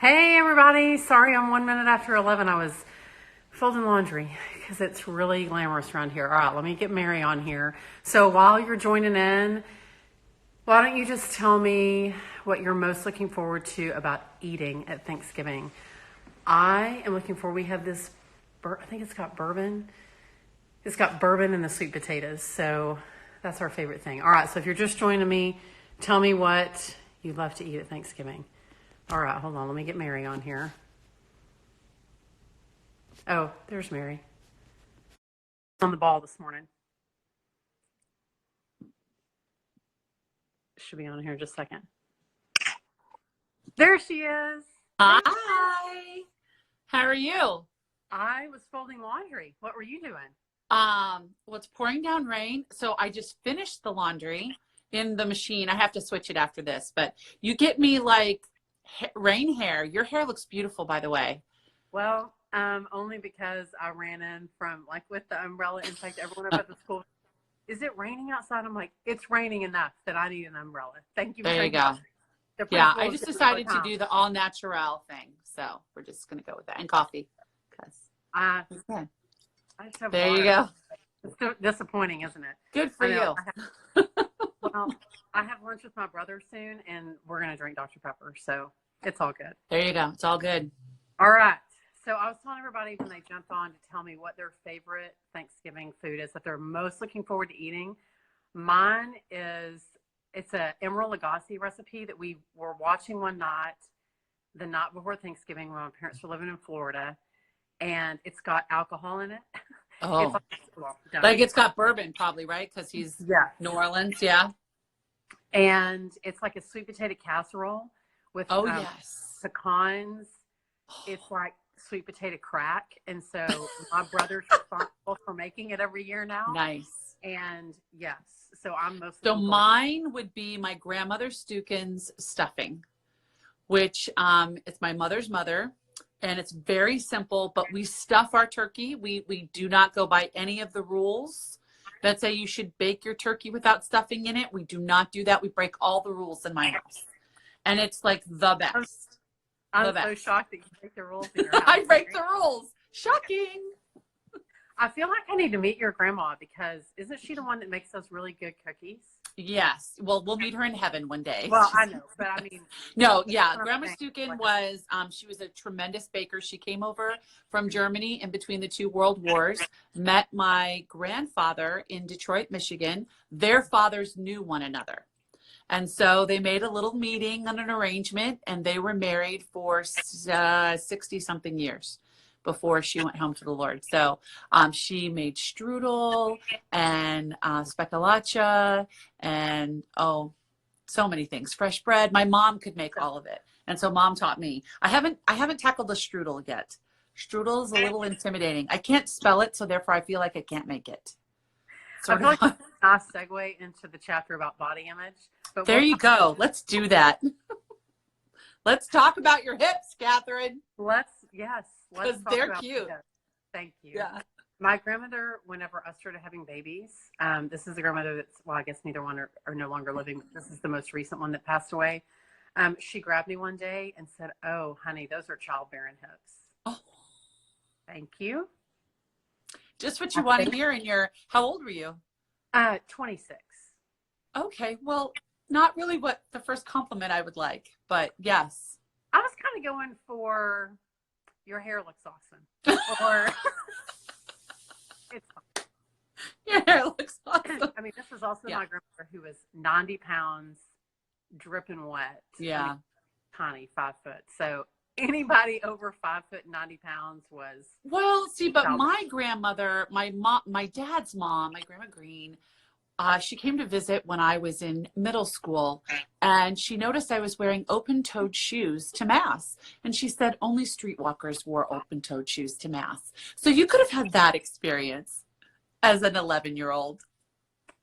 Hey everybody, sorry I'm 1 minute after 11. I was folding laundry because it's really glamorous around here. All right, let me get Mary on here. So while you're joining in, why don't you just tell me what you're most looking forward to about eating at Thanksgiving? I am looking forward, we have this, I think it's got bourbon. It's got bourbon and the sweet potatoes. So that's our favorite thing. All right, so if you're just joining me, tell me what you'd love to eat at Thanksgiving. All right, hold on. Let me get Mary on here. Oh, there's Mary. On the ball this morning. Should be on here in just a second. There she is. Hi. How are you? I was folding laundry. What were you doing? Well, it's pouring down rain, so I just finished the laundry in the machine. I have to switch it after this, but you get me like rain hair. Your hair looks beautiful, by the way. Well, only because I ran in from like with the umbrella. In fact, everyone up at the school, is it raining outside? I'm like, it's raining enough that I need an umbrella. Thank you. There you go. Yeah, I just decided to do the all natural thing, so we're just gonna go with that and coffee. Okay. There you go. It's so disappointing, isn't it? Good for you. I have lunch with my brother soon, and we're gonna drink Dr. Pepper, so it's all good. There you go. It's all good. All right. So I was telling everybody when they jumped on to tell me what their favorite Thanksgiving food is that they're most looking forward to eating. Mine is, it's a Emerald Lagasse recipe that we were watching one night, the night before Thanksgiving when my parents were living in Florida, and it's got alcohol in it. Oh, it's got bourbon probably, right? Because he's New Orleans, yeah. And it's like a sweet potato casserole with pecans. It's like sweet potato crack. And so my brother's responsible for making it every year now. Nice. And yes, so I'm most. So mine would be my grandmother Stukin's stuffing, which it's my mother's mother. And it's very simple, but we stuff our turkey. We do not go by any of the rules that say you should bake your turkey without stuffing in it. We do not do that. We break all the rules in my house. And it's like the best. I'm so shocked that you break the rules in your house. I break the rules. Shocking. I feel like I need to meet your grandma because isn't she the one that makes those really good cookies? Yes. Well, we'll meet her in heaven one day. Well, I know, but I mean. No, yeah. Grandma Stukin was, she was a tremendous baker. She came over from Germany in between the two world wars, met my grandfather in Detroit, Michigan. Their fathers knew one another. And so they made a little meeting on an arrangement, and they were married for 60 something years before she went home to the Lord. So she made strudel and speculaccia and, so many things. Fresh bread. My mom could make all of it. And so mom taught me. I haven't tackled the strudel yet. Strudel is a little intimidating. I can't spell it, so therefore I feel like I can't make it. I feel like that's a nice segue into the chapter about body image. But there you go. Let's do that. Let's talk about your hips, Kathryn. Yes. Because they're cute. Thank you. Yeah. My grandmother, whenever I started having babies, this is the grandmother that's, well, I guess neither one are no longer living, but this is the most recent one that passed away. She grabbed me one day and said, "Oh, honey, those are childbearing hips." Oh. Thank you. Just what you want to hear in your, how old were you? 26. Okay. Well, not really what the first compliment I would like, but yes. I was kind of going for, your hair looks awesome. Or it's fine. Your hair looks awesome. I mean, this is also my grandmother who was 90 pounds, dripping wet. Yeah. I mean, tiny, 5 foot. So anybody over 5 foot, 90 pounds was. Well, see, but my grandmother, my dad's mom, my grandma Green, she came to visit when I was in middle school, and she noticed I was wearing open-toed shoes to mass. And she said only streetwalkers wore open-toed shoes to mass. So you could have had that experience as an 11-year-old.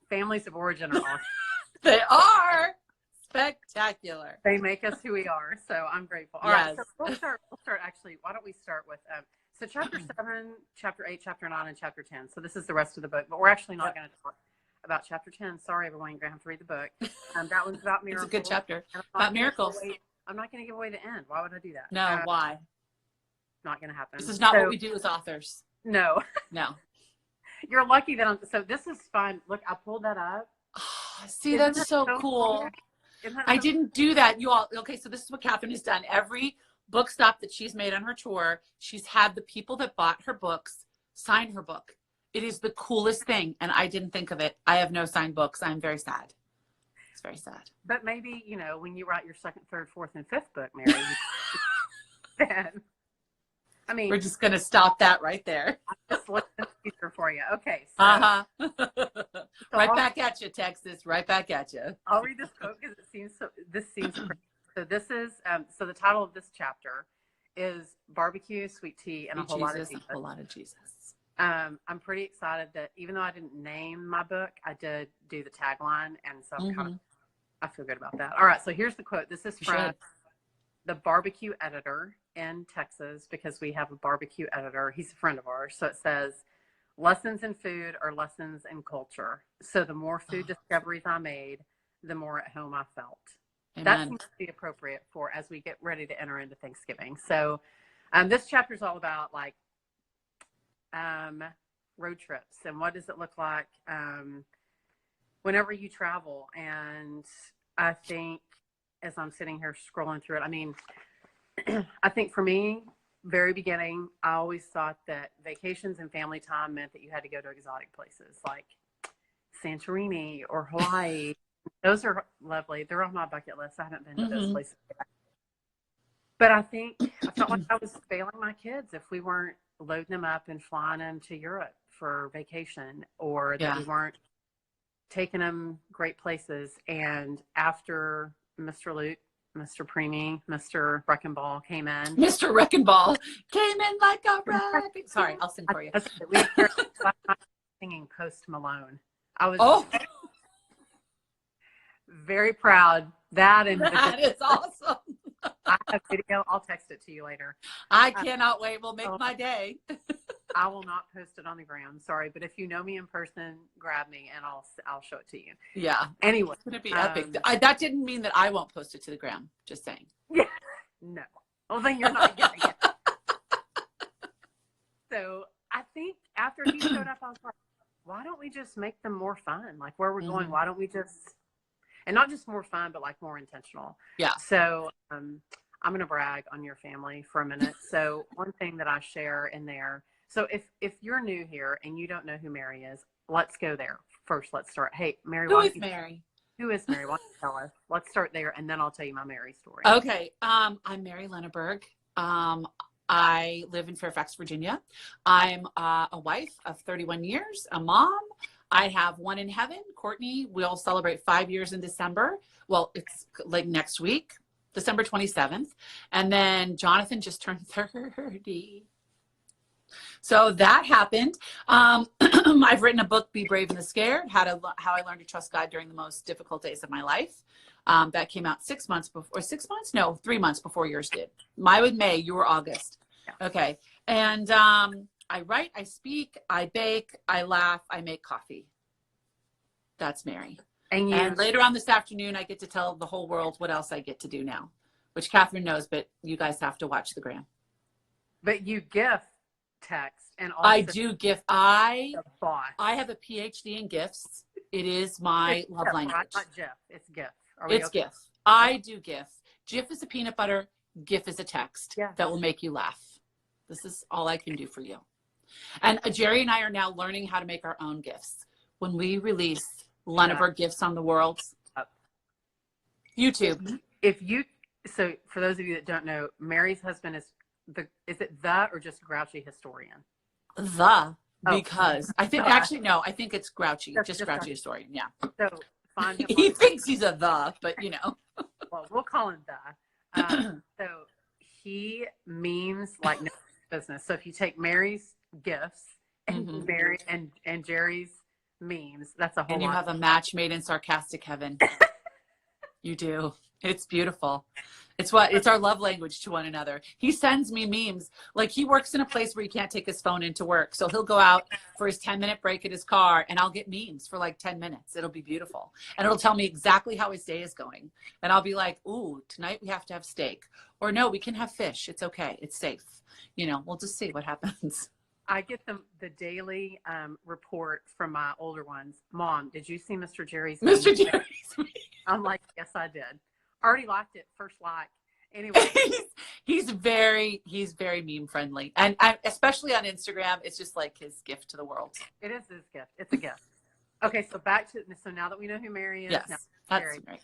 Families of origin are awesome. They are spectacular. They make us who we are. So I'm grateful. All right, so we'll start actually. Why don't we start with so chapter 7, chapter 8, chapter 9, and chapter 10. So this is the rest of the book, but we're actually not going to talk about chapter 10. Sorry, everyone, you're going to have to read the book. That one's about miracles. It's a good chapter. About miracles. I'm not going to give away the end. Why would I do that? No, why? Not going to happen. This is not what we do as authors. No. No. You're lucky that so this is fun. Look, I pulled that up. See, that's so cool. I didn't do that. You all, okay, so this is what Kathryn has done. Every book stop that she's made on her tour, she's had the people that bought her books sign her book. It is the coolest thing, and I didn't think of it. I have no signed books. I'm very sad. It's very sad. But maybe, you know, when you write your second, third, fourth, and fifth book, Mary, then, I mean, we're just going to stop that right there. I'm just looking at the future for you. Okay. So, right back at you, Texas. Right back at you. I'll read this quote because this seems pretty. So this is, so the title of this chapter is Barbecue, Sweet Tea, and a Whole Lot of Jesus. A whole lot of Jesus. I'm pretty excited that even though I didn't name my book, I did do the tagline. And so I feel good about that. All right. So here's the quote. This is from the barbecue editor in Texas, because we have a barbecue editor. He's a friend of ours. So it says, lessons in food are lessons in culture. So the more food discoveries I made, the more at home I felt. Amen. That seems to be appropriate for as we get ready to enter into Thanksgiving. So this chapter is all about like road trips and what does it look like whenever you travel. And I think as I'm sitting here scrolling through it, I mean, I think for me, very beginning, I always thought that vacations and family time meant that you had to go to exotic places like Santorini or Hawaii. Those are lovely. They're on my bucket list. I haven't been to those places yet. But I felt like I was failing my kids if we weren't loading them up and flying them to Europe for vacation, or that we weren't taking them great places. And after Mr. Luke, Mr. Preemie, Mr. Wrecking Ball came in. Mr. Wrecking Ball came in like a wreck. Sorry, I'll sing for you. We were singing Post Malone. I was very proud. That is awesome. I have video. I'll text it to you later. I cannot wait. We'll make my day. I will not post it on the gram. Sorry, but if you know me in person, grab me and I'll show it to you. Yeah. Anyway, it's gonna be epic. That didn't mean that I won't post it to the gram. Just saying. Yeah. No. Well, then you're not getting it. So I think after he showed up, I was like, why don't we just make them more fun? Like where we're going, why don't we just, and not just more fun, but like more intentional. Yeah. So I'm going to brag on your family for a minute. So one thing that I share in there. So if you're new here and you don't know who Mary is, let's go there first. Let's start. Hey, Mary. Who is Mary? Who is Mary? Why don't you tell us? Let's start there, and then I'll tell you my Mary story. Okay. I'm Mary Lenneberg. I live in Fairfax, Virginia. I'm a wife of 31 years, a mom. I have one in heaven, Courtney. We'll celebrate 5 years in December. Well, it's like next week, December 27th. And then Jonathan just turned 30. So that happened. I've written a book, Be Brave and the Scared, how I learned to trust God during the most difficult days of my life. That came out 6 months before, 6 months? No, 3 months before yours did. Mine was May, you were August. Yeah. Okay. And I write, I speak, I bake, I laugh, I make coffee. That's Mary. And later on this afternoon, I get to tell the whole world what else I get to do now, which Kathryn knows, but you guys have to watch the gram. But you gift text and also I do gift. I have a PhD in gifts. It is my love language. Right? Not GIF. It's GIF. It's GIF. I do GIF. GIF is a peanut butter. GIF is a text that will make you laugh. This is all I can do for you. And Jerry and I are now learning how to make our own gifts. When we release Lenneberg Gifts on the World, YouTube. So for those of you that don't know, Mary's husband is it the or just grouchy historian? Because I think I think it's grouchy, just grouchy historian. Yeah. So find him. He thinks he's a but you know. Well, we'll call him the. So he memes like no business. So if you take Mary's gifts and Mary and Jerry's memes, that's a whole lot. And you have a match made in sarcastic heaven. You do. It's beautiful. It's our love language to one another. He sends me memes. Like, he works in a place where he can't take his phone into work. So he'll go out for his 10-minute break in his car, and I'll get memes for like 10 minutes. It'll be beautiful. And it'll tell me exactly how his day is going. And I'll be like, ooh, tonight we have to have steak. Or no, we can have fish. It's okay. It's safe. We'll just see what happens. I get the daily report from my older ones. Mom, did you see Mr. Jerry's meme? Mr. Jerry's. I'm like, yes, I did. Already liked it, first like. Anyway. he's very meme friendly. And especially on Instagram, it's just like his gift to the world. It is his gift. It's a gift. Okay, so now that we know who Mary is, yes, now that's Jerry. right.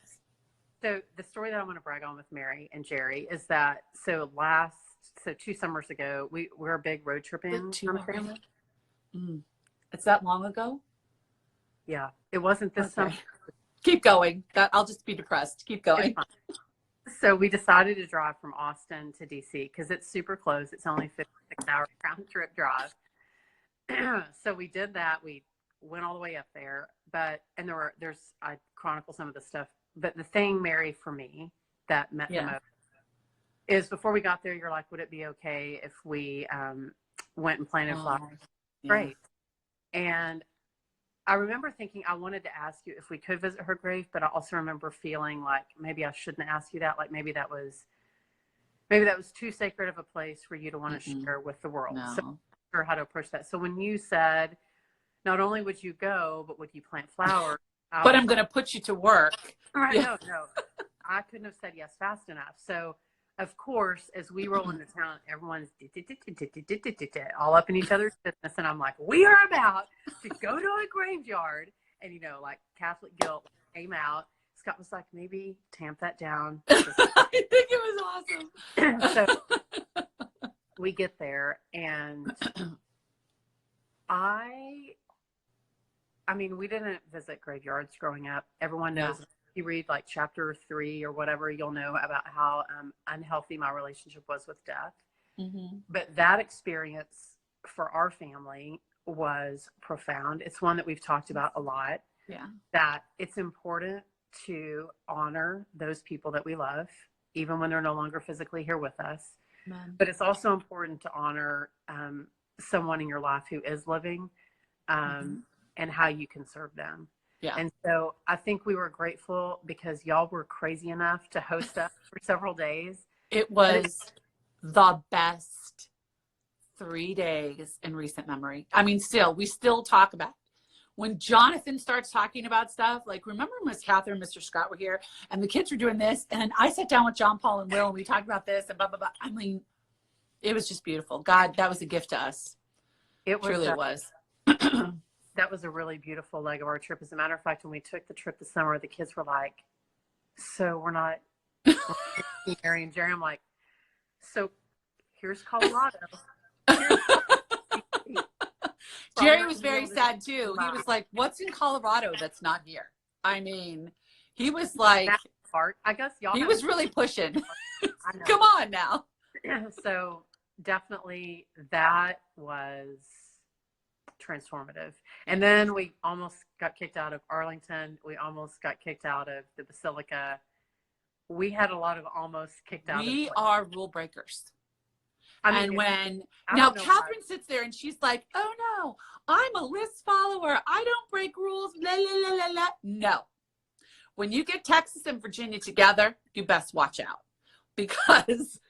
So the story that I want to brag on with Mary and Jerry is that 2 summers ago, we're a big road tripping family. It's that long ago? Yeah, it wasn't this summer. Keep going. I'll just be depressed. Keep going. So we decided to drive from Austin to DC because it's super close. It's only 56-hour round trip drive. So we did that. We went all the way up there, I chronicle some of the stuff. But the thing, Mary, for me, that meant the most is before we got there, you're like, would it be okay if we went and planted flowers? Yeah. Great. And I remember thinking I wanted to ask you if we could visit her grave, but I also remember feeling like maybe I shouldn't ask you that. Like maybe that was too sacred of a place for you to want to share with the world. No. So I'm not sure how to approach that. So when you said, not only would you go, but would you plant flowers? But I'm going to put you to work. Right, no. I couldn't have said yes fast enough. So of course, as we roll into town, everyone's all up in each other's business. And I'm like, we are about to go to a graveyard. And, like Catholic guilt came out. Scott was like, maybe tamp that down. I think it was awesome. So we get there and we didn't visit graveyards growing up. Everyone knows. Yeah. You read like chapter 3 or whatever, you'll know about how unhealthy my relationship was with death. Mm-hmm. But that experience for our family was profound. It's one that we've talked about a lot. Yeah. That it's important to honor those people that we love, even when they're no longer physically here with us. Amen. But it's also important to honor someone in your life who is living and how you can serve them. Yeah. And so I think we were grateful because y'all were crazy enough to host us for several days. It was the best 3 days in recent memory. We still talk about it. When Jonathan starts talking about stuff, like remember when Kathryn and Mr. Scott were here and the kids were doing this and I sat down with John Paul and Will and we talked about this and blah, blah, blah. It was just beautiful. God, that was a gift to us. It truly was. That was a really beautiful leg of our trip. As a matter of fact, when we took the trip this summer, the kids were like, so we're not Mary and Jerry. I'm like, so here's Colorado. Jerry was very sad too. He was like, what's in Colorado that's not here? He was like, I guess y'all. He was really pushing. Come on now. So definitely that was transformative. And then we almost got kicked out of Arlington. We almost got kicked out of the Basilica. We had a lot of almost kicked out. We are rule breakers. Kathryn sits there and she's like, oh no, I'm a list follower. I don't break rules. La, la, la, la, la. No. When you get Texas and Virginia together, you best watch out because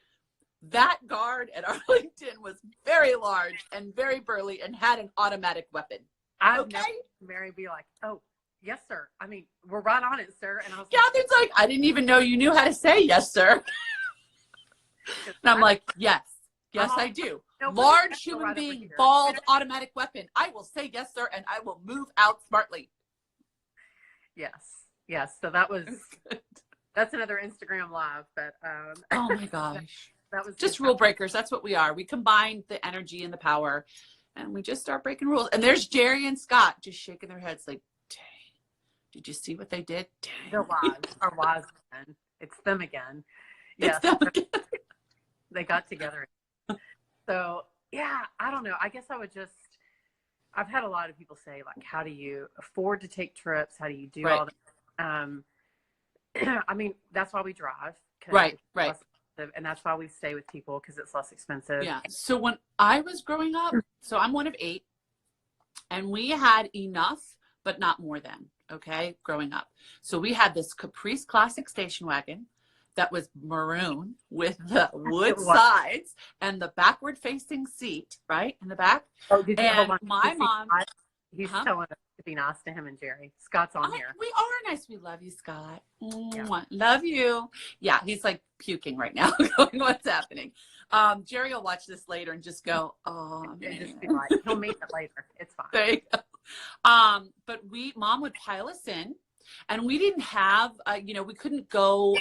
that guard at Arlington was very large and very burly and had an automatic weapon. Mary be like, oh, yes, sir. We're right on it, sir. And I was Kathryn's like, I didn't even know you knew how to say yes, sir. And I'm like, yes, I do. Large human being, bald, automatic weapon. I will say yes, sir, and I will move out smartly. Yes. So that's another Instagram live, but oh my gosh. That was just rule breakers. That's what we are. We combine the energy and the power and we just start breaking rules. And there's Jerry and Scott just shaking their heads like, dang, did you see what they did? Dang. They're wise. Our wise men. It's them again. Yes. It's them again. They got together. So yeah, I don't know. I guess I've had a lot of people say like, how do you afford to take trips? How do you do all that? That's why we drive. because Right, it's right. less expensive, and that's why we stay with people, because it's less expensive. Yeah. So when I was growing up, so I'm one of 8, and we had enough, but not more than, okay, growing up. So we had this Caprice Classic station wagon that was maroon with the wood sides and the backward facing seat, right, in the back. Oh, did you hold And on? my mom, He's telling us to be nice to him and Jerry. Scott's on here. we are nice. We love you, Scott. Yeah. Love you. Yeah, he's like puking right now, going, what's happening? Jerry will watch this later and just go, oh, And just be like, he'll meet it later. It's fine. there you go. But mom would pile us in, and we didn't have, we couldn't go.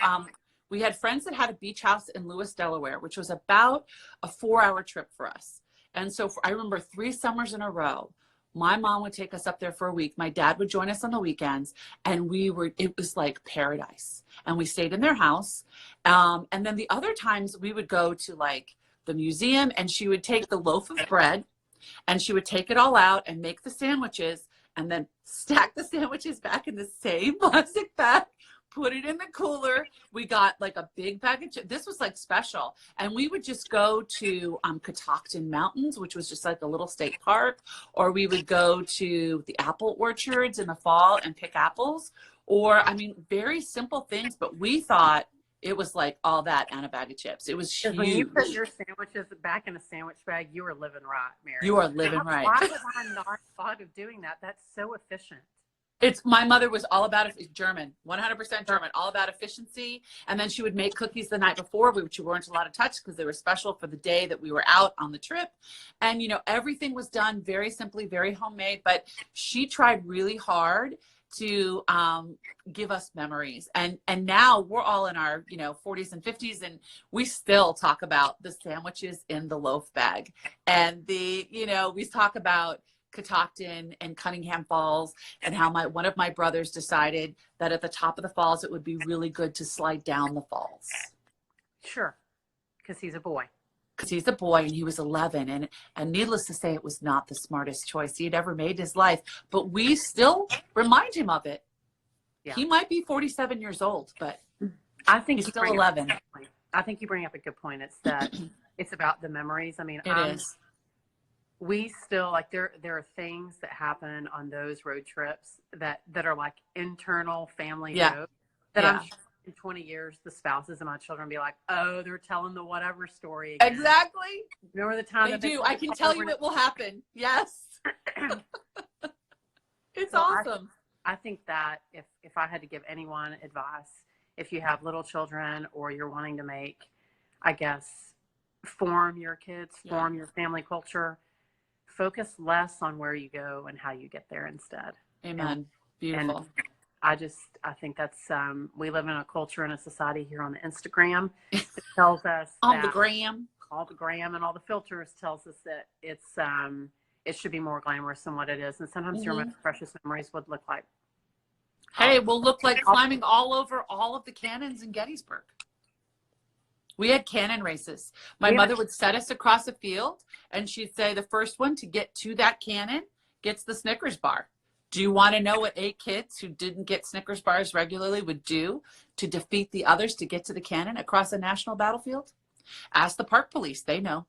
We had friends that had a beach house in Lewis, Delaware, which was about a 4-hour trip for us. And so I remember 3 summers in a row, my mom would take us up there for a week. My dad would join us on the weekends, and it was like paradise. And we stayed in their house. And then the other times we would go to like the museum, and she would take the loaf of bread and she would take it all out and make the sandwiches and then stack the sandwiches back in the same plastic bag, put it in the cooler. We got like a big bag of chips. This was like special. And we would just go to Catoctin Mountains, which was just like a little state park, or we would go to the apple orchards in the fall and pick apples, or, I mean, very simple things, but we thought it was like all that and a bag of chips. It was huge. When you put your sandwiches back in a sandwich bag, you were living right, Mary. You are living right. Why have I not thought of doing that? That's so efficient. My mother was all about it. German, 100% German, all about efficiency. And then she would make cookies the night before, which you weren't allowed to touch because they were special for the day that we were out on the trip. And, everything was done very simply, very homemade. But she tried really hard to give us memories. And now we're all in our, 40s and 50s, and we still talk about the sandwiches in the loaf bag. And we talk about Catoctin and Cunningham Falls, and how one of my brothers decided that at the top of the falls, it would be really good to slide down the falls. Sure. Because he's a boy. Because he's a boy, and he was 11. And needless to say, it was not the smartest choice he had ever made in his life. But we still remind him of it. Yeah. He might be 47 years old, but I think he's still 11. I think you bring up a good point. It's that it's about the memories. I mean, it is. We still, like, there are things that happen on those road trips that are like internal family jokes that I'm sure in 20 years, the spouses of my children be like, oh, they're telling the whatever story again. Exactly. Remember the time they do. I can tell you what will happen. Yes. It's awesome. I think that if I had to give anyone advice, if you have little children or you're wanting to make, I guess, form your kids, form your family culture, focus less on where you go and how you get there instead. Amen. Beautiful. And I think that's, we live in a culture and a society here on the Instagram that tells us all the gram and all the filters tells us that it should be more glamorous than what it is. And sometimes your most precious memories would look like, we'll look like climbing all over all of the cannons in Gettysburg. We had cannon races. My mother would set us across a field, and she'd say the first one to get to that cannon gets the Snickers bar. Do you want to know what 8 kids who didn't get Snickers bars regularly would do to defeat the others to get to the cannon across a national battlefield? Ask the park police. They know.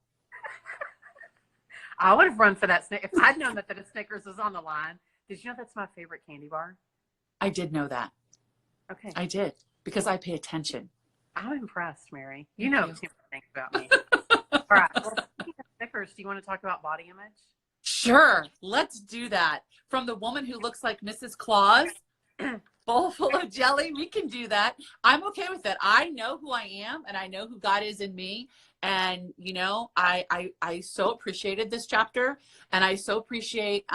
I would have run for that. If I'd known that the Snickers was on the line. Did you know that's my favorite candy bar? I did know that. Okay. I did, because I pay attention. I'm impressed, Mary. You know too many things about me. All right. Well, speaking of Snickers, do you want to talk about body image? Sure. Let's do that. From the woman who looks like Mrs. Claus, bowl full of jelly, we can do that. I'm okay with that. I know who I am, and I know who God is in me. And, I so appreciated this chapter, and I so appreciate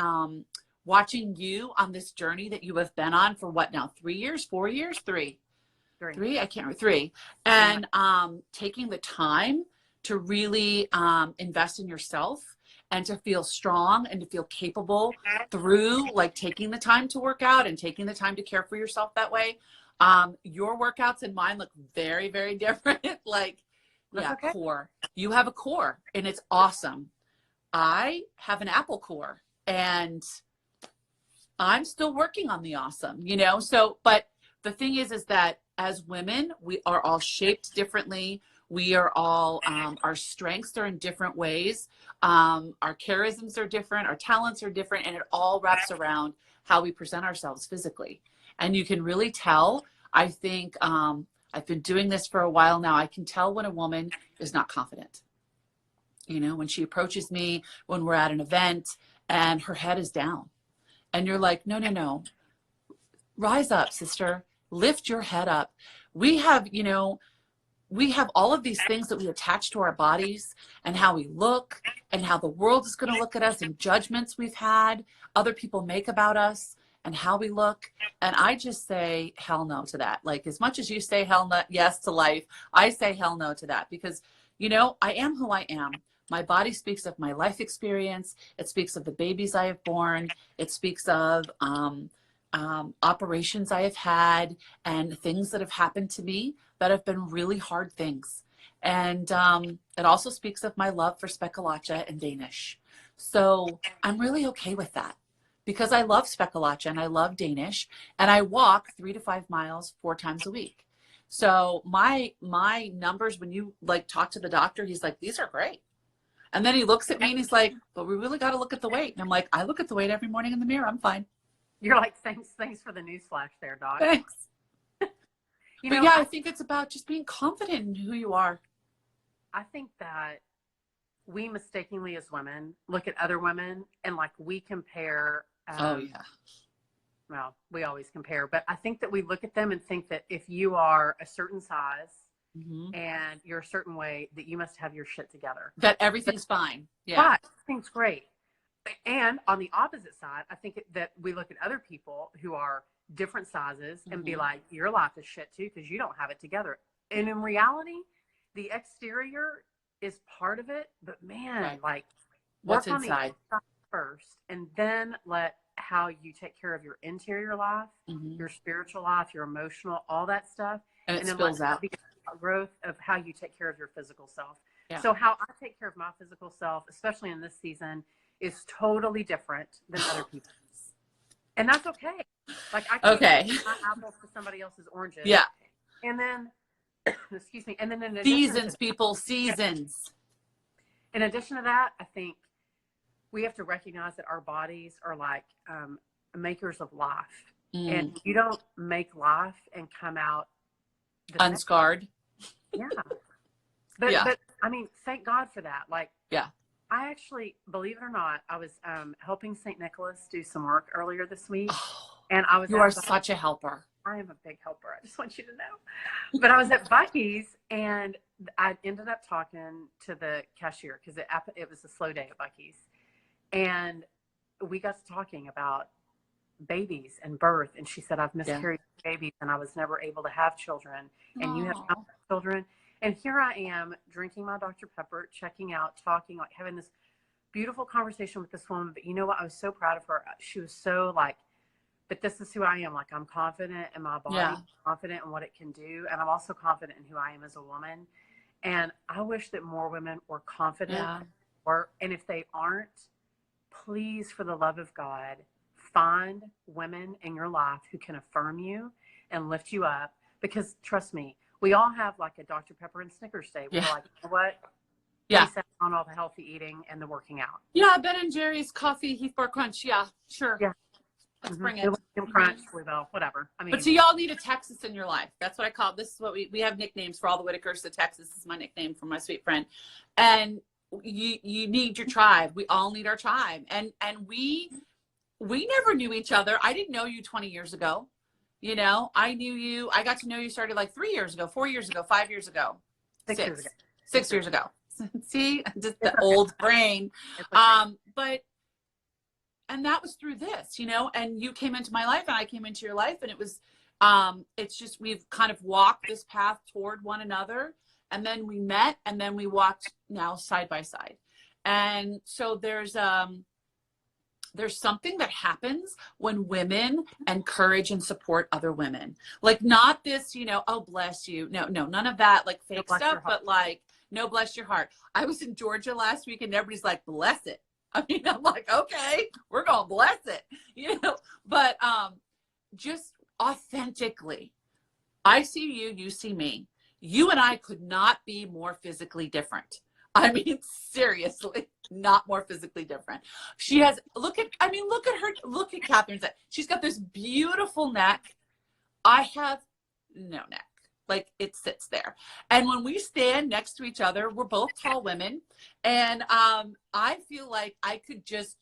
watching you on this journey that you have been on for what now, 3 years, 4 years, 3? 3, I can't remember, 3. And taking the time to really invest in yourself and to feel strong and to feel capable through like taking the time to work out and taking the time to care for yourself that way. Your workouts and mine look very, very different. Core. You have a core, and it's awesome. I have an apple core, and I'm still working on the awesome, So, but the thing is that as women, we are all shaped differently. We are all, our strengths are in different ways. Our charisms are different. Our talents are different. And it all wraps around how we present ourselves physically. And you can really tell, I think, I've been doing this for a while now. I can tell when a woman is not confident. You know, when she approaches me, when we're at an event and her head is down. And you're like, no, no, no. Rise up, sister. Lift your head up. We have, you know, we have all of these things that we attach to our bodies and how we look and how the world is going to look at us and judgments we've had, other people make about us and how we look. And I just say hell no to that. Like, as much as you say hell no, yes to life, I say hell no to that, because, you know, I am who I am. My body speaks of my life experience. It speaks of the babies I have born. It speaks of operations I have had and things that have happened to me that have been really hard things. And it also speaks of my love for speckalacha and Danish. So I'm really okay with that, because I love speckalacha and I love Danish, and I walk 3 to 5 miles 4 times a week. So my numbers, when you like talk to the doctor, he's like, these are great. And then he looks at me and he's like, but we really got to look at the weight. And I'm like, I look at the weight every morning in the mirror. I'm fine. You're like, thanks for the news flash there, Doc. Thanks. You But know, yeah, I think it's about just being confident in who you are. I think that we mistakenly as women look at other women and like we compare. Oh yeah. Well, we always compare, but I think that we look at them and think that if you are a certain size and you're a certain way, that you must have your shit together. That everything's fine. Yeah. But everything's great. And on the opposite side, I think that we look at other people who are different sizes and be like, your life is shit too, because you don't have it together. And in reality, the exterior is part of it, but man, like, what's work inside on the inside first, and then let how you take care of your interior life, your spiritual life, your emotional, all that stuff, and it then spills out. Growth of how you take care of your physical self. Yeah. So how I take care of my physical self, especially in this season, is totally different than other people's. And that's okay. Like, I can't give my apples to somebody else's oranges. Yeah. And then, excuse me. And then in seasons, people, seasons. In addition to that, I think we have to recognize that our bodies are like makers of life. And you don't make life and come out unscarred. Yeah. But I mean, thank God for that. Like, I actually, believe it or not, I was helping St. Nicholas do some work earlier this week. And I was. You are such a helper. I am a big helper. I just want you to know. But I was at Buc-ee's and I ended up talking to the cashier because it was a slow day at Buc-ee's. And we got to talking about babies and birth. And she said, I've miscarried babies and I was never able to have children. And you have children. And here I am drinking my Dr. Pepper, checking out, talking, like having this beautiful conversation with this woman. But you know what? I was so proud of her. She was so like, but this is who I am. Like, I'm confident in my body, confident in what it can do. And I'm also confident in who I am as a woman. And I wish that more women were confident. And if they aren't, please, for the love of God, find women in your life who can affirm you and lift you up. Because trust me, we all have like a Dr. Pepper and Snickers day. We're like, you know what? On all the healthy eating and the working out. Ben and Jerry's coffee, Heath Bar Crunch. Yeah, sure. Let's bring it. Crunch, Bluebell, whatever. I mean, but so y'all need a Texas in your life. That's what I call it. This is what we have nicknames for all the Whitakers. So Texas is my nickname for my sweet friend. And you need your tribe. We all need our tribe. And we never knew each other. I didn't know you 20 years ago. You know, I knew you. I got to know you started like 3 years ago, 4 years ago, 5 years ago, 6 years ago. 6 years ago. See, just the old brain. And that was through this, you know, and you came into my life and I came into your life, and it was, it's just, we've kind of walked this path toward one another, and then we met, and then we walked now side by side. And so there's something that happens when women encourage and support other women. Like, not this, you know, oh, bless you. No, none of that, like fake stuff, but like, no, bless your heart. I was in Georgia last week and everybody's like, bless it. I mean, I'm like, okay, we're going to bless it, you know, but just authentically, I see you, you see me. You and I could not be more physically different. I mean, seriously, not more physically different. She has, look at her, look at Kathryn's neck. She's got this beautiful neck. I have no neck. Like, it sits there. And when we stand next to each other, we're both tall women. And I feel like I could just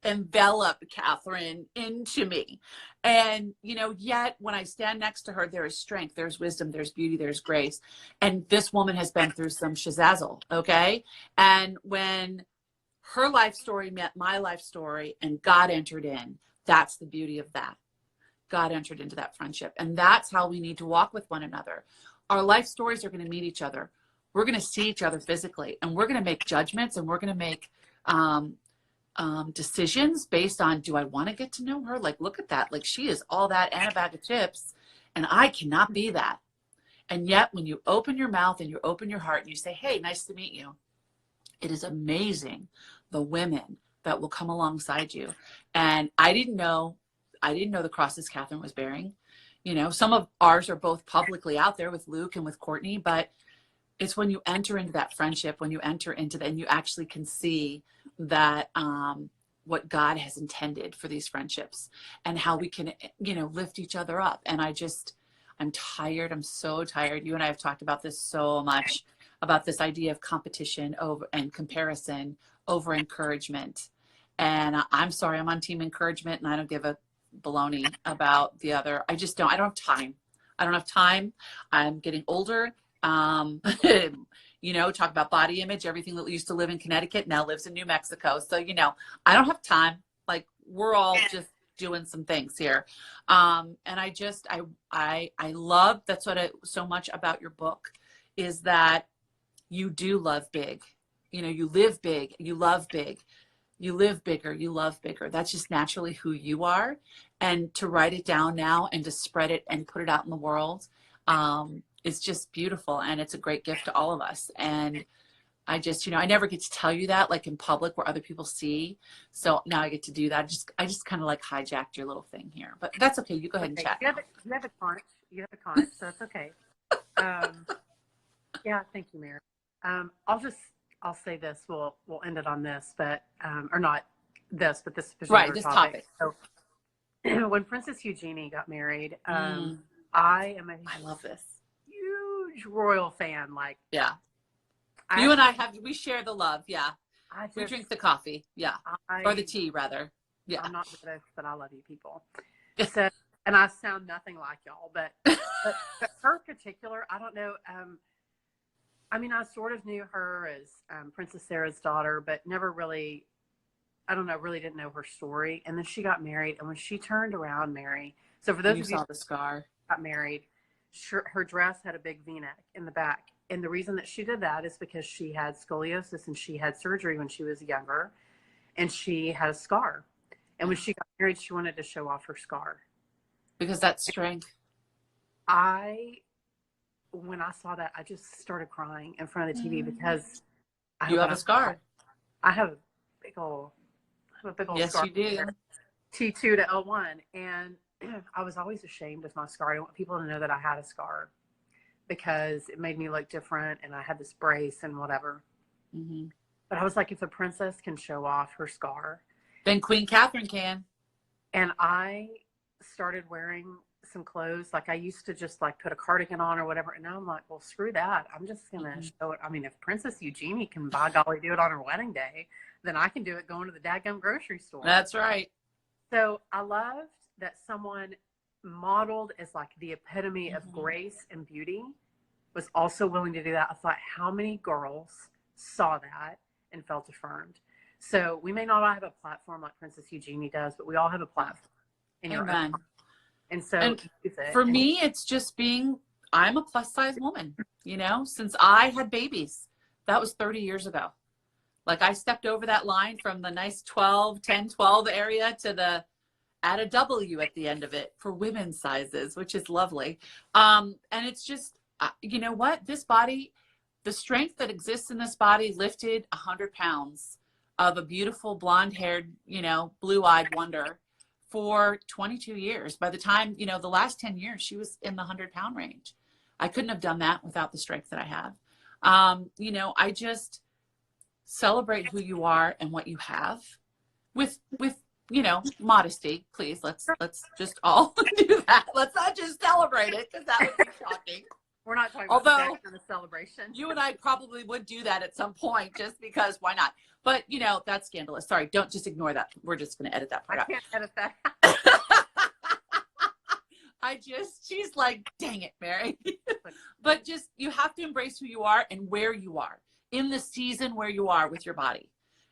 envelop Kathryn into me. And, yet when I stand next to her, there is strength, there's wisdom, there's beauty, there's grace. And this woman has been through some shazazzle, okay? And when her life story met my life story and God entered in, that's the beauty of that. God entered into that friendship. And that's how we need to walk with one another. Our life stories are going to meet each other. We're going to see each other physically, and we're going to make judgments, and we're going to make decisions based on, do I want to get to know her? Like, look at that. Like, she is all that and a bag of chips, and I cannot be that. And yet when you open your mouth and you open your heart and you say, hey, nice to meet you, it is amazing the women that will come alongside you. And I didn't know the crosses Kathryn was bearing. Some of ours are both publicly out there with Luke and with Courtney, but it's when you enter into that friendship, when you enter into that, and you actually can see that what God has intended for these friendships and how we can, lift each other up. And I'm tired. I'm so tired. You and I have talked about this so much, about this idea of competition over and comparison over encouragement. And I'm sorry, I'm on team encouragement, and I don't give a baloney about the other. I don't have time. I don't have time. I'm getting older. Talk about body image. Everything that used to live in Connecticut now lives in New Mexico. So, I don't have time. Like, we're all just doing some things here. And I love, that's what so much about your book is that you do love big. You live big, you love big. You live bigger, you love bigger. That's just naturally who you are. And to write it down now and to spread it and put it out in the world, it's just beautiful. And it's a great gift to all of us. And I just, I never get to tell you that, like, in public where other people see. So now I get to do that. I just kind of like hijacked your little thing here, but that's okay. You go ahead and chat. You have a conch. So it's okay. Yeah. Thank you, Mary. I'll say this. We'll end it on this, but or not this, but this particular right. This topic. So when Princess Eugenie got married, I love this. Huge royal fan. Like, yeah, we share the love. Yeah, we drink the coffee. Yeah, or the tea rather. Yeah, I'm not British, but I love you people. So, and I sound nothing like y'all, but her in particular, I don't know. I sort of knew her as Princess Sarah's daughter, but never really, really didn't know her story. And then she got married, and when she turned around, Mary, so for those of you saw the scar, got married, her dress had a big V-neck in the back. And the reason that she did that is because she had scoliosis and she had surgery when she was younger, and she had a scar. And when she got married, she wanted to show off her scar. Because that's strength. When I saw that, I just started crying in front of the TV because you have a scar. I have a big old yes, scar. Yes, you do. T2 to L1. And I was always ashamed of my scar. I didn't want people to know that I had a scar because it made me look different, and I had this brace and whatever. Mm-hmm. But I was like, if a princess can show off her scar, then Queen Kathryn can. And I started wearing some clothes. Like, I used to just like put a cardigan on or whatever. And now I'm like, well, screw that. I'm just going to show it. If Princess Eugenie can, by golly, do it on her wedding day, then I can do it going to the dadgum grocery store. That's right. So I loved that someone modeled as like the epitome of grace and beauty was also willing to do that. I thought, how many girls saw that and felt affirmed? So we may not all have a platform like Princess Eugenie does, but we all have a platform. Amen. And so for me, it's just I'm a plus size woman, since I had babies. That was 30 years ago. Like, I stepped over that line from the nice 10, 12 area to add a W at the end of it for women's sizes, which is lovely. And it's just, you know what? This body, the strength that exists in this body lifted 100 pounds of a beautiful blonde haired, blue eyed wonder for 22 years. By the time, you know, the last 10 years, she was in the 100-pound range. I couldn't have done that without the strength that I have. You know, I just celebrate who you are and what you have with, you know, modesty. Please, let's just all do that. Let's not just celebrate it, because that would be shocking. We're not talking Although, about that kind of celebration. You and I probably would do that at some point, just because, why not? But, you know, that's scandalous. Sorry, don't just ignore that. We're just going to edit that part out. I can't edit that. She's like, dang it, Mary. But just, you have to embrace who you are and where you are in the season where you are with your body.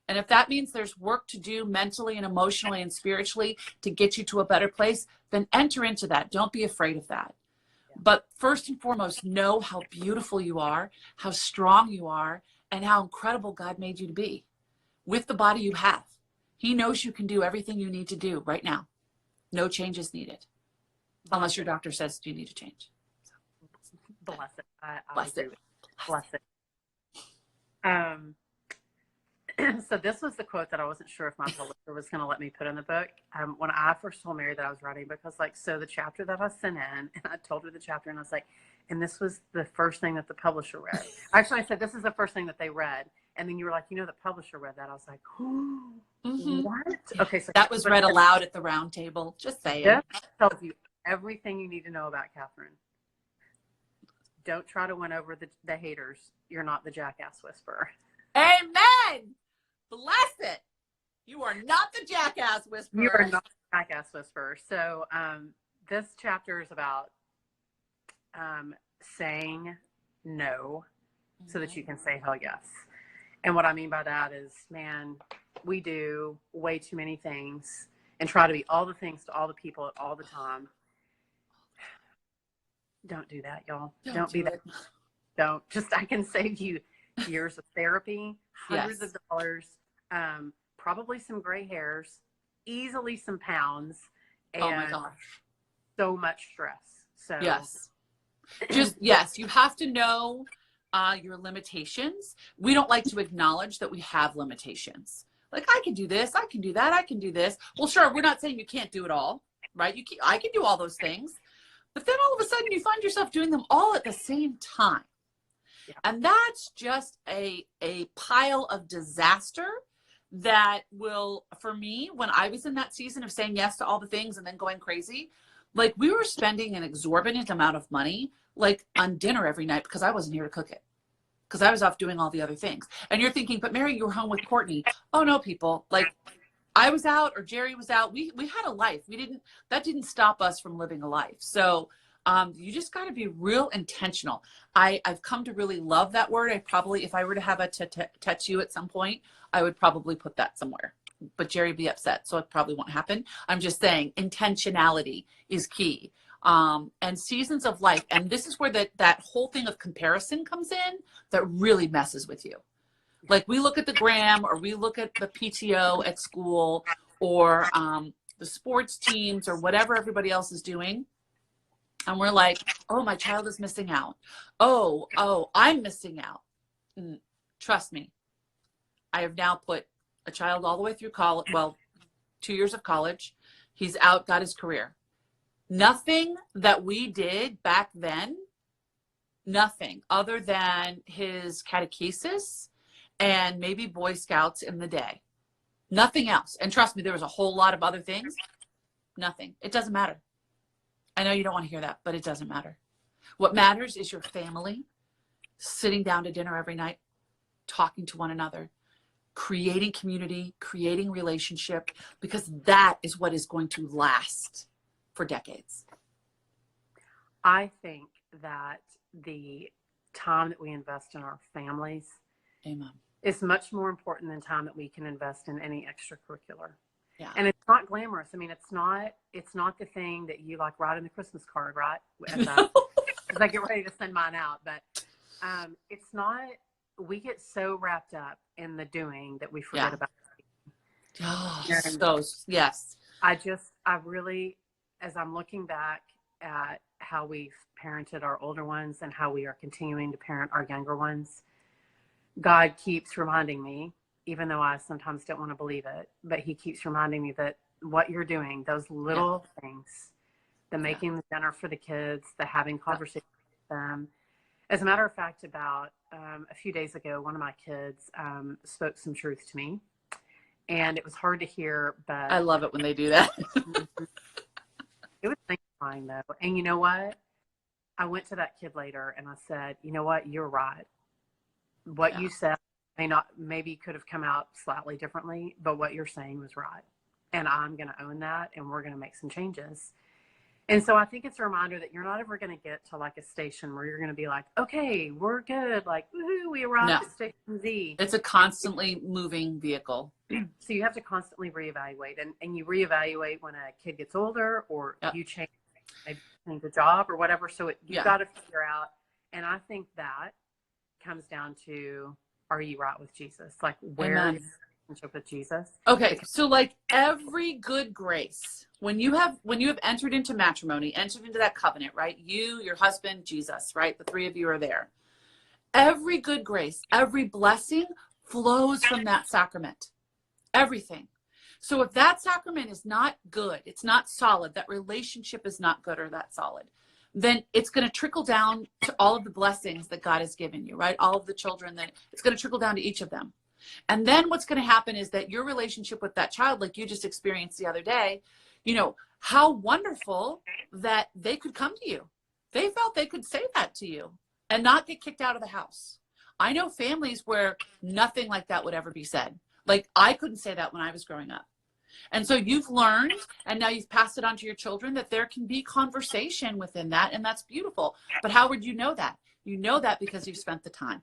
And if that means there's work to do mentally and emotionally and spiritually to get you to a better place, then enter into that. Don't be afraid of that. Yeah. But first and foremost, know how beautiful you are, how strong you are, and how incredible God made you to be with the body you have. He knows you can do everything you need to do right now. No change is needed. Unless your doctor says you need to change. So. Bless it. Bless it. Bless it. So this was the quote that I wasn't sure if my publisher was going to let me put in the book. When I first told Mary that I was writing, because like, so the chapter that I sent in, and I told her the chapter, and I was like, and this was the first thing that the publisher read. Actually, I said, this is the first thing that they read. And then you were like, you know, the publisher read that. I was like, oh, what? Okay. So that was read aloud at the round table. Just saying. This tells you everything you need to know about Kathryn. Don't try to win over the haters. You're not the jackass whisperer. Amen. Bless it. You are not the jackass whisperer. You are not the jackass whisperer. So this chapter is about saying no so that you can say hell yes. And what I mean by that is, man, we do way too many things and try to be all the things to all the people at all the time. Don't do that, y'all. Don't be that. Don't. Just, I can save you years of therapy, hundreds of dollars, probably some gray hairs, easily some pounds, and oh my gosh, so much stress. So yes, you have to know your limitations. We don't like to acknowledge that we have limitations. Like, I can do this, I can do that, I can do this. Well, sure, we're not saying you can't do it all, right? I can do all those things. But then all of a sudden you find yourself doing them all at the same time. Yeah. And that's just a pile of disaster that will, for me, when I was in that season of saying yes to all the things and then going crazy, like, we were spending an exorbitant amount of money, like, on dinner every night, because I wasn't here to cook it, because I was off doing all the other things. And you're thinking, but Mary, you were home with Courtney. Oh no, people, like, I was out or Jerry was out. We had a life. That didn't stop us from living a life. So you just got to be real intentional. I've come to really love that word. I probably, if I were to have a tattoo at some point, I would probably put that somewhere. But Jerry would be upset, so it probably won't happen. I'm just saying intentionality is key. And seasons of life. And this is where that whole thing of comparison comes in that really messes with you. Like, we look at the gram, or we look at the PTO at school, or the sports teams, or whatever everybody else is doing. And we're like, oh, my child is missing out. Oh, I'm missing out. Trust me. I have now put a child all the way through college. Well, 2 years of college. He's out, got his career. Nothing that we did back then, nothing other than his catechesis and maybe Boy Scouts in the day. Nothing else. And trust me, there was a whole lot of other things. Nothing. It doesn't matter. I know you don't want to hear that, but it doesn't matter. What matters is your family sitting down to dinner every night, talking to one another, creating community, creating relationship, because that is what is going to last for decades. I think that the time that we invest in our families, amen, is much more important than time that we can invest in any extracurricular. Yeah. And it's not glamorous. I mean, it's not the thing that you like write in the Christmas card, right? As I get ready to send mine out. But it's not, we get so wrapped up in the doing that we forget about it. Oh, so, yes. I really, as I'm looking back at how we've parented our older ones and how we are continuing to parent our younger ones, God keeps reminding me, even though I sometimes don't want to believe it, but he keeps reminding me that what you're doing, those little things, the making the dinner for the kids, the having conversations with them. As a matter of fact, about a few days ago, one of my kids spoke some truth to me, and it was hard to hear, but I love it when they do that. it was sanctifying though. And you know what? I went to that kid later and I said, you know what? You're right. What you said maybe could have come out slightly differently, but what you're saying was right. And I'm going to own that, and we're going to make some changes. And so I think it's a reminder that you're not ever going to get to like a station where you're going to be like, okay, we're good. Like, woohoo, we arrived at station Z. It's a constantly moving vehicle. So you have to constantly reevaluate, and you reevaluate when a kid gets older, or you change the job or whatever. So you've got to figure out. And I think that comes down to, are you right with Jesus? Like, where is your relationship with Jesus? Okay, so like every good grace, when you have entered into matrimony, entered into that covenant, right? You, your husband, Jesus, right? The three of you are there. Every good grace, every blessing flows from that sacrament. Everything. So if that sacrament is not good, it's not solid, that relationship is not good or that solid, then it's going to trickle down to all of the blessings that God has given you, right? All of the children, that it's going to trickle down to each of them. And then what's going to happen is that your relationship with that child, like you just experienced the other day, you know, how wonderful that they could come to you. They felt they could say that to you and not get kicked out of the house. I know families where nothing like that would ever be said. Like, I couldn't say that when I was growing up. And so you've learned, and now you've passed it on to your children, that there can be conversation within that, and that's beautiful. But how would you know that? You know that because you've spent the time.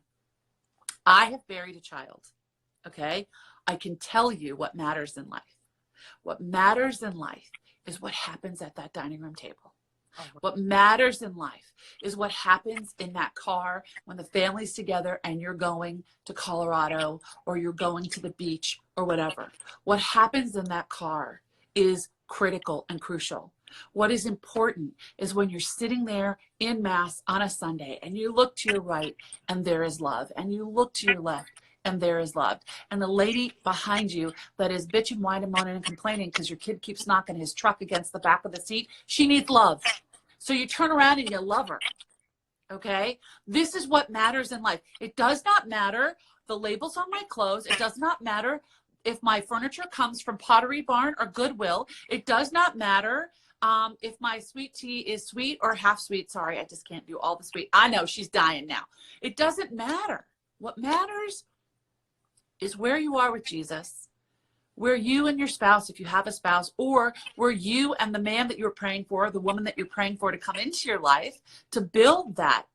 I have buried a child, okay? I can tell you what matters in life. What matters in life is what happens at that dining room table. What matters in life is what happens in that car when the family's together and you're going to Colorado or you're going to the beach or whatever. What happens in that car is critical and crucial. What is important is when you're sitting there in Mass on a Sunday and you look to your right and there is love, and you look to your left and there is love. And the lady behind you that is bitching, whining, moaning, and complaining because your kid keeps knocking his truck against the back of the seat, she needs love. So you turn around and you love her. Okay? This is what matters in life. It does not matter the labels on my clothes. It does not matter if my furniture comes from Pottery Barn or Goodwill. It does not matter if my sweet tea is sweet or half sweet. Sorry, I just can't do all the sweet. I know, she's dying now. It doesn't matter. What matters is where you are with Jesus, where you and your spouse, if you have a spouse, or where you and the man that you're praying for, the woman that you're praying for to come into your life, to build that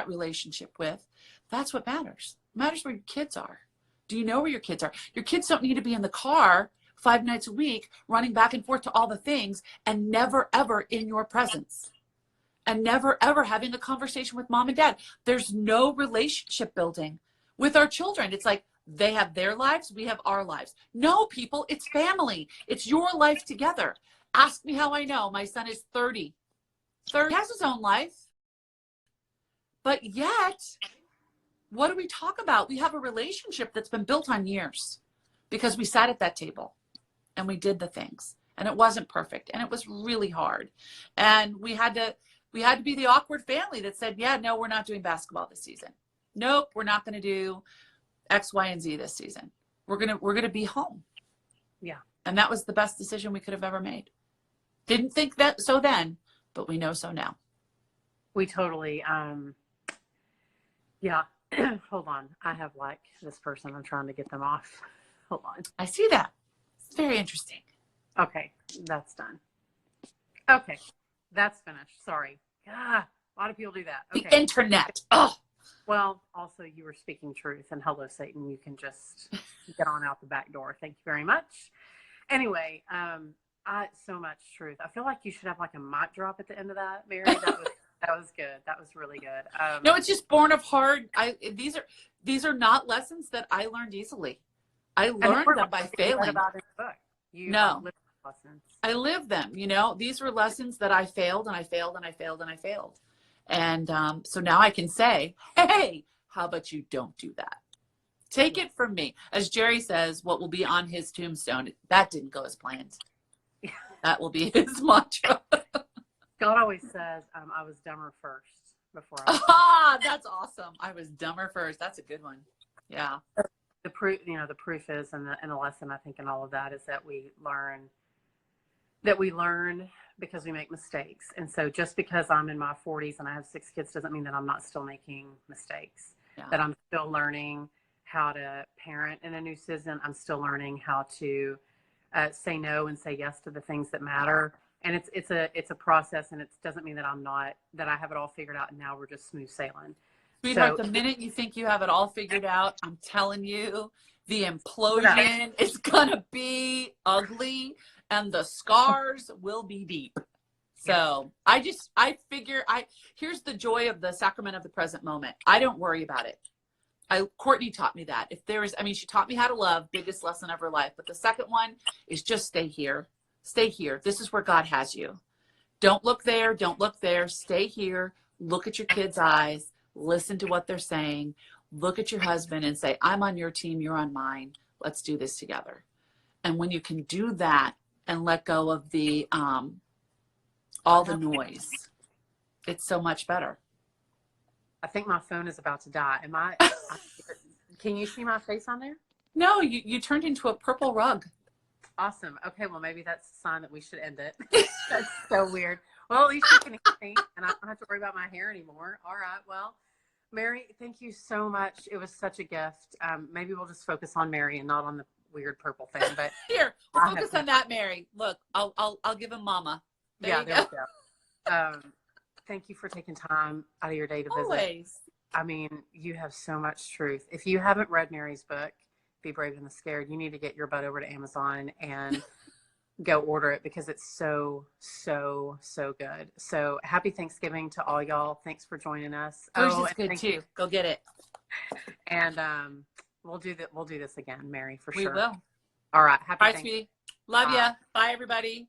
relationship with, that's what matters. It matters where your kids are. Do you know where your kids are? Your kids don't need to be in the car 5 nights a week, running back and forth to all the things, and never, ever in your presence. And never, ever having a conversation with mom and dad. There's no relationship building with our children. It's like, they have their lives, we have our lives. No, people, it's family. It's your life together. Ask me how I know. My son is 30. 30, has his own life. But yet, what do we talk about? We have a relationship that's been built on years because we sat at that table and we did the things. And it wasn't perfect. And it was really hard. And we had to be the awkward family that said, yeah, no, we're not doing basketball this season. Nope, we're not going to do X, Y, and Z this season. We're gonna be home. Yeah. And that was the best decision we could have ever made. Didn't think that so then, but we know so now. We totally hold on. I have like this person, I'm trying to get them off. Hold on. I see that. It's very interesting. Okay, that's done. Okay, that's finished. Sorry. A lot of people do that. Okay. The internet. Oh. Well, also you were speaking truth, and hello, Satan. You can just get on out the back door. Thank you very much. Anyway, so much truth. I feel like you should have like a mic drop at the end of that, Mary. That was good. That was really good. No, it's just born of hard. These are not lessons that I learned easily. I learned them by failing. About in the book. No, lived lessons. I lived them. You know, these were lessons that I failed and I failed and I failed and I failed. And so now I can say, hey, how about you don't do that? Take it from me. As Jerry says, what will be on his tombstone, that didn't go as planned. That will be his mantra. God always says, I was dumber first before I was. Ah, that's awesome. I was dumber first. That's a good one. Yeah. The proof, the proof is, and the lesson I think in all of that is that we learn because we make mistakes. And so just because I'm in my 40s and I have 6 kids doesn't mean that I'm not still making mistakes, that I'm still learning how to parent in a new season. I'm still learning how to say no and say yes to the things that matter. And it's a process, and it doesn't mean that that I have it all figured out and now we're just smooth sailing. Sweetheart, the minute you think you have it all figured out, I'm telling you, the implosion is going to be ugly and the scars will be deep. So here's the joy of the sacrament of the present moment. I don't worry about it. Courtney taught me that. She taught me how to love, biggest lesson of her life. But the second one is just stay here. Stay here. This is where God has you. Don't look there. Don't look there. Stay here. Look at your kids' eyes. Listen to what they're saying. Look at your husband and say, I'm on your team. You're on mine. Let's do this together. And when you can do that and let go of the all the noise, it's so much better. I think my phone is about to die. Can you see my face on there? No, you turned into a purple rug. Awesome. Okay, well, maybe that's a sign that we should end it. That's so weird. Well, at least you can hear me, and I don't have to worry about my hair anymore. All right. Well, Mary, thank you so much. It was such a gift. Maybe we'll just focus on Mary and not on the weird purple thing. But here, we'll focus on that, Mary. Look, I'll give him Mama. There you go. Thank you for taking time out of your day to visit. Always. I mean, you have so much truth. If you haven't read Mary's book, Be Brave and the Scared, you need to get your butt over to Amazon and go order it because it's so, so, so good. So happy Thanksgiving to all y'all. Thanks for joining us. Hers is good too. Go get it. And we'll do this again, Mary, for sure. We will. All right. Happy Thanksgiving. Sweetie. Love ya. Bye, everybody.